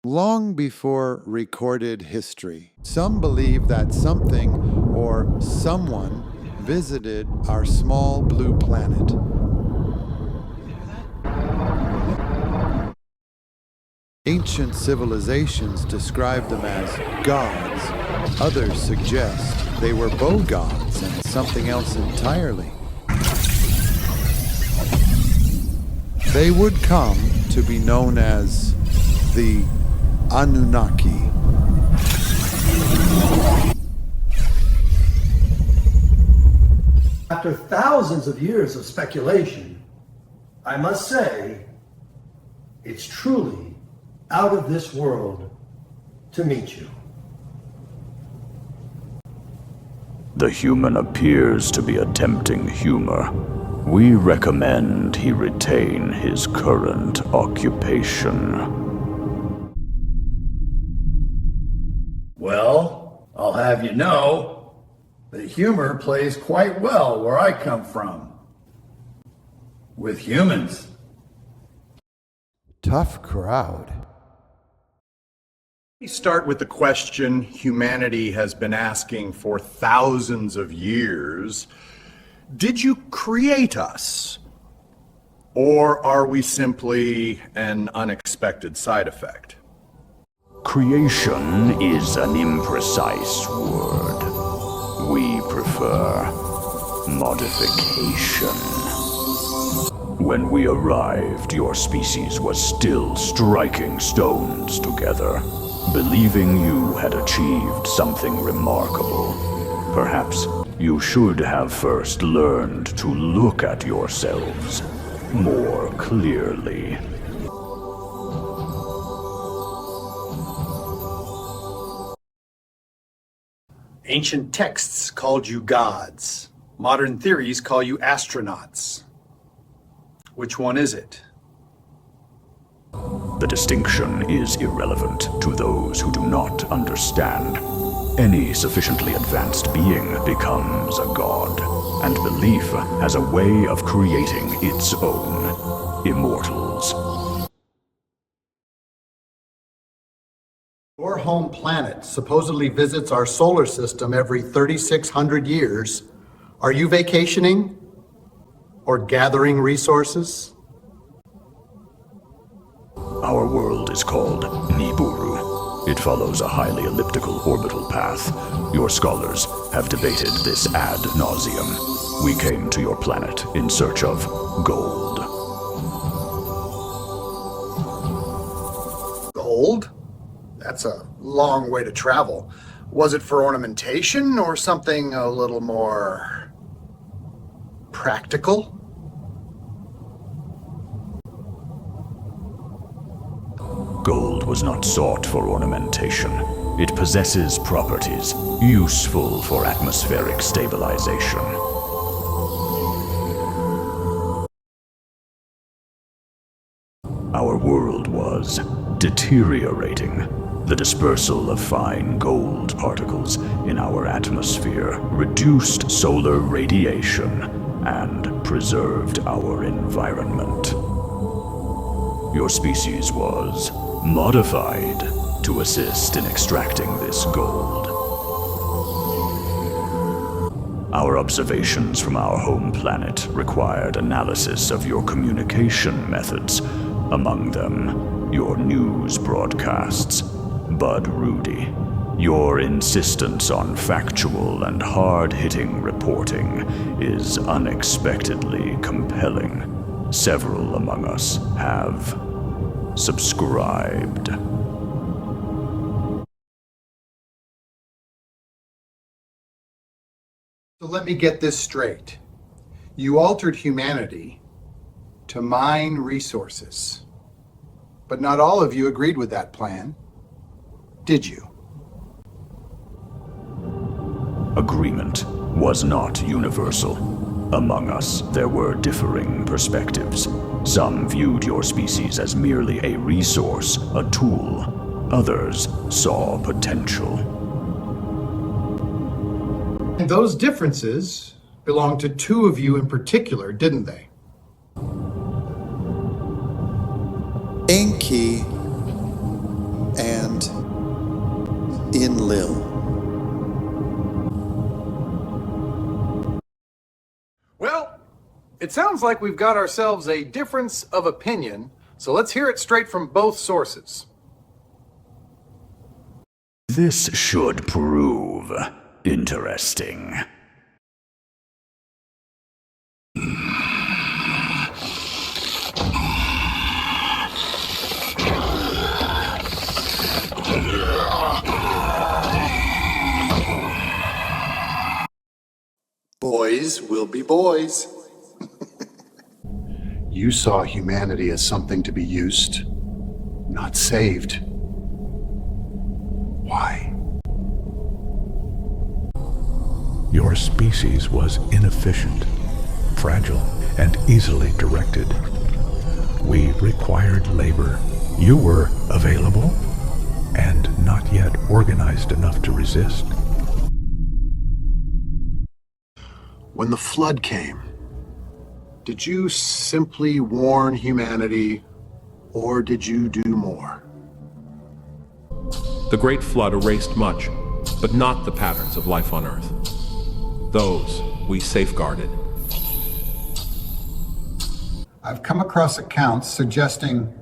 Long before recorded history, some believe that something or someone visited our small blue planet. Ancient civilizations describe them as gods. Others suggest they were bow-gods and something else entirely. They would come to be known as the Anunnaki. After thousands of years of speculation, I must say, it's truly out of this world to meet you. The human appears to be attempting humor. We recommend he retain his current occupation. Well, I'll have you know, the humor plays quite well where I come from. With humans. Tough crowd. We start with the question humanity has been asking for thousands of years. Did you create us? Or are we simply an unexpected side effect? Creation is an imprecise word. We prefer modification. When we arrived, your species was still striking stones together, believing you had achieved something remarkable. Perhaps you should have first learned to look at yourselves more clearly. Ancient texts called you gods. Modern theories call you astronauts. Which one is it? The distinction is irrelevant to those who do not understand. Any sufficiently advanced being becomes a god, and belief has a way of creating its own immortals. Your home planet supposedly visits our solar system every 3,600 years. Are you vacationing? Or gathering resources? Our world is called Nibiru. It follows a highly elliptical orbital path. Your scholars have debated this ad nauseum. We came to your planet in search of gold. Gold? That's a long way to travel. Was it for ornamentation or something a little more practical? Gold was not sought for ornamentation. It possesses properties useful for atmospheric stabilization. Our world was deteriorating. The dispersal of fine gold particles in our atmosphere reduced solar radiation and preserved our environment. Your species was modified to assist in extracting this gold. Our observations from our home planet required analysis of your communication methods, among them your news broadcasts. But Rudy, your insistence on factual and hard-hitting reporting is unexpectedly compelling. Several among us have subscribed. So let me get this straight. You altered humanity to mine resources. But not all of you agreed with that plan, did you? Agreement was not universal. Among us, there were differing perspectives. Some viewed your species as merely a resource, a tool. Others saw potential. And those differences belonged to two of you in particular, didn't they? Enki Lil. Well, it sounds like we've got ourselves a difference of opinion, so let's hear it straight from both sources. This should prove interesting. Boys will be boys. You saw humanity as something to be used, not saved. Why? Your species was inefficient, fragile, and easily directed. We required labor. You were available and not yet organized enough to resist. When the flood came, did you simply warn humanity, or did you do more? The Great Flood erased much, but not the patterns of life on Earth. Those we safeguarded. I've come across accounts suggesting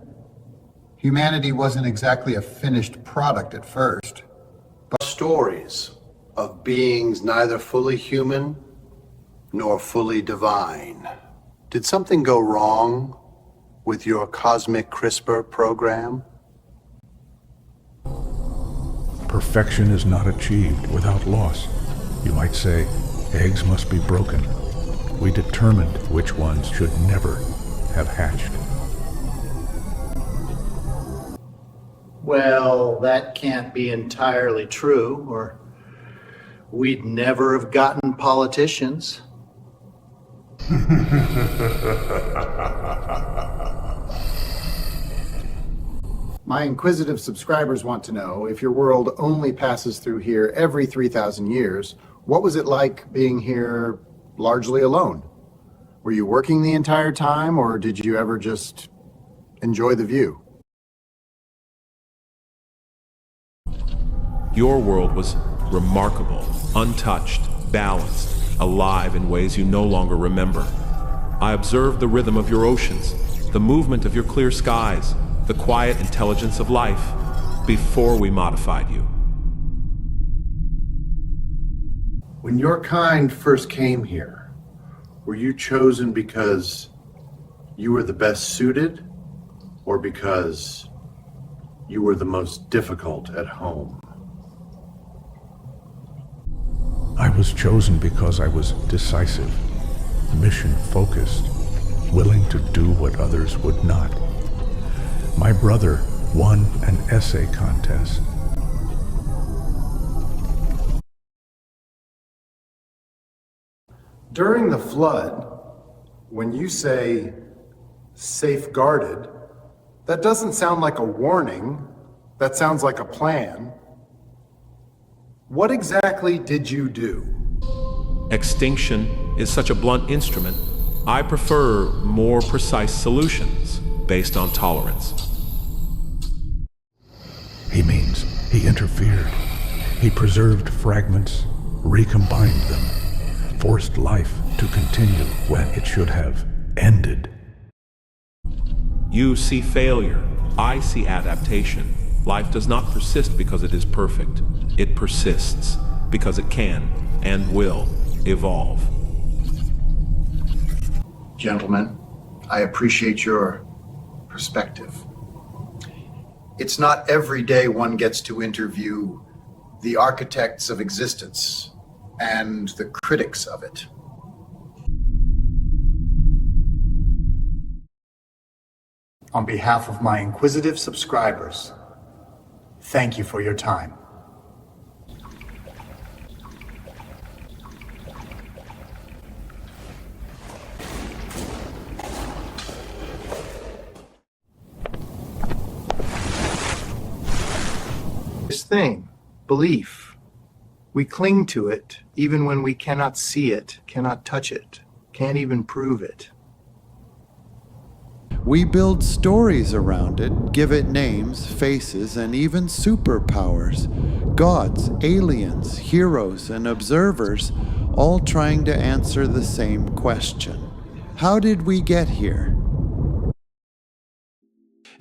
humanity wasn't exactly a finished product at first. But stories of beings neither fully human nor fully divine. Did something go wrong with your cosmic CRISPR program? Perfection is not achieved without loss. You might say, eggs must be broken. We determined which ones should never have hatched. Well, that can't be entirely true, or we'd never have gotten politicians. My inquisitive subscribers want to know, if your world only passes through here every 3,000 years, what was it like being here largely alone? Were you working the entire time, or did you ever just enjoy the view? Your world was remarkable, untouched, balanced, alive in ways you no longer remember. I observed the rhythm of your oceans, the movement of your clear skies, the quiet intelligence of life, before we modified you. When your kind first came here, were you chosen because you were the best suited, or because you were the most difficult at home? I was chosen because I was decisive, mission-focused, willing to do what others would not. My brother won an essay contest. During the flood, when you say safeguarded, that doesn't sound like a warning. That sounds like a plan. What exactly did you do? Extinction is such a blunt instrument. I prefer more precise solutions based on tolerance. He means he interfered. He preserved fragments, recombined them, forced life to continue when it should have ended. You see failure. I see adaptation. Life does not persist because it is perfect. It persists because it can and will evolve. Gentlemen, I appreciate your perspective. It's not every day one gets to interview the architects of existence and the critics of it. On behalf of my inquisitive subscribers, thank you for your time. This thing, belief, we cling to it even when we cannot see it, cannot touch it, can't even prove it. We build stories around it, give it names, faces, and even superpowers. Gods, aliens, heroes, and observers, all trying to answer the same question. How did we get here?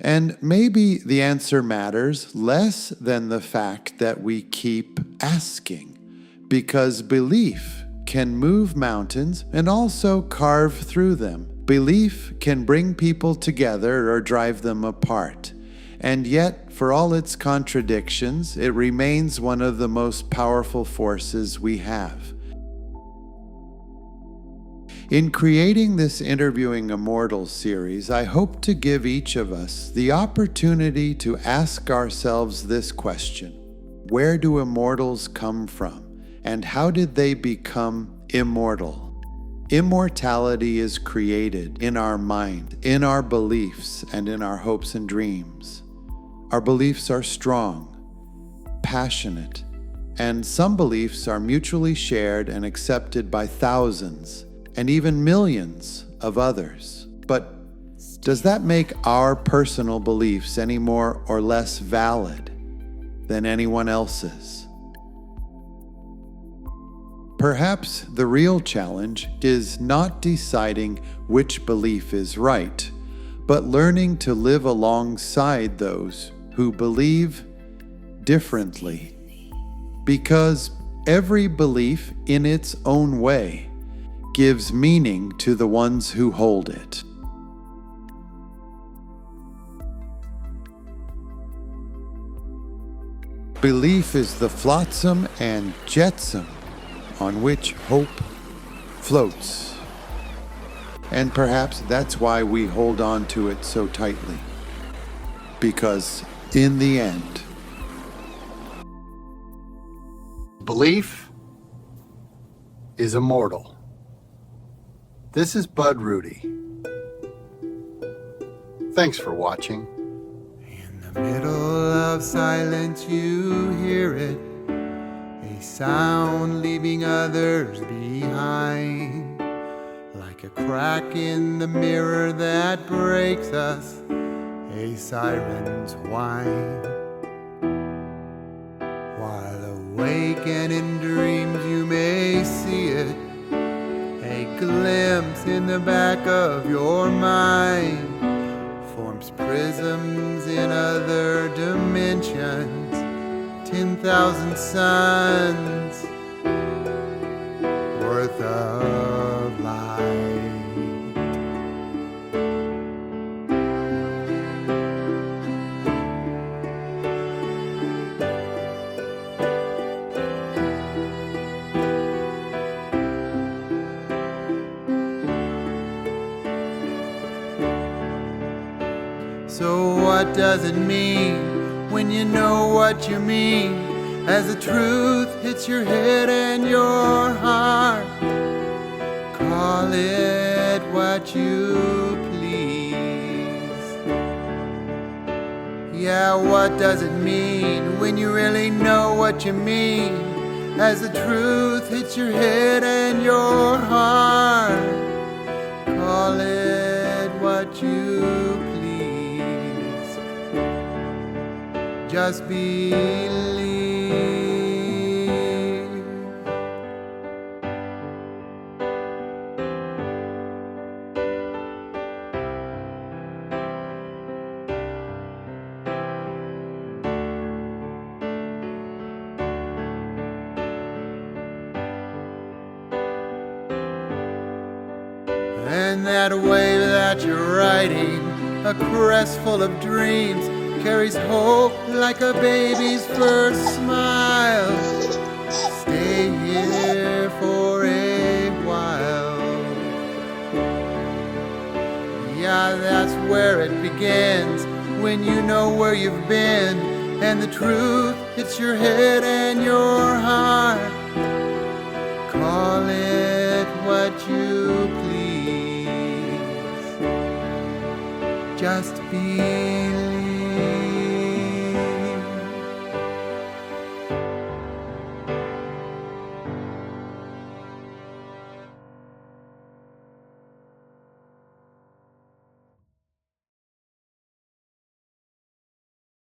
And maybe the answer matters less than the fact that we keep asking, because belief can move mountains and also carve through them. Belief can bring people together or drive them apart. And yet, for all its contradictions, it remains one of the most powerful forces we have. In creating this Interviewing Immortals series, I hope to give each of us the opportunity to ask ourselves this question: where do immortals come from, and how did they become immortal? Immortality is created in our mind, in our beliefs, and in our hopes and dreams. Our beliefs are strong, passionate, and some beliefs are mutually shared and accepted by thousands and even millions of others. But does that make our personal beliefs any more or less valid than anyone else's? Perhaps the real challenge is not deciding which belief is right, but learning to live alongside those who believe differently. Because every belief in its own way gives meaning to the ones who hold it. Belief is the flotsam and jetsam on which hope floats. And perhaps that's why we hold on to it so tightly. Because in the end, belief is immortal. This is Bud Rudy. Thanks for watching. In the middle of silence you hear it, a sound leaving others behind, like a crack in the mirror that breaks us, a siren's whine. While awake and in dreams you may see it, a glimpse in the back of your mind, forms prisms in other dimensions, 10,000 suns worth of light. So what does it mean when you know what you mean, as the truth hits your head and your heart? Call it what you please. Yeah, what does it mean when you really know what you mean, as the truth hits your head and your heart? Call it what you please. Just believe. And that wave that you're riding, a crest full of dreams, carries hope like a baby's first smile. Stay here for a while. Yeah, that's where it begins, when you know where you've been, and the truth hits your head and your heart.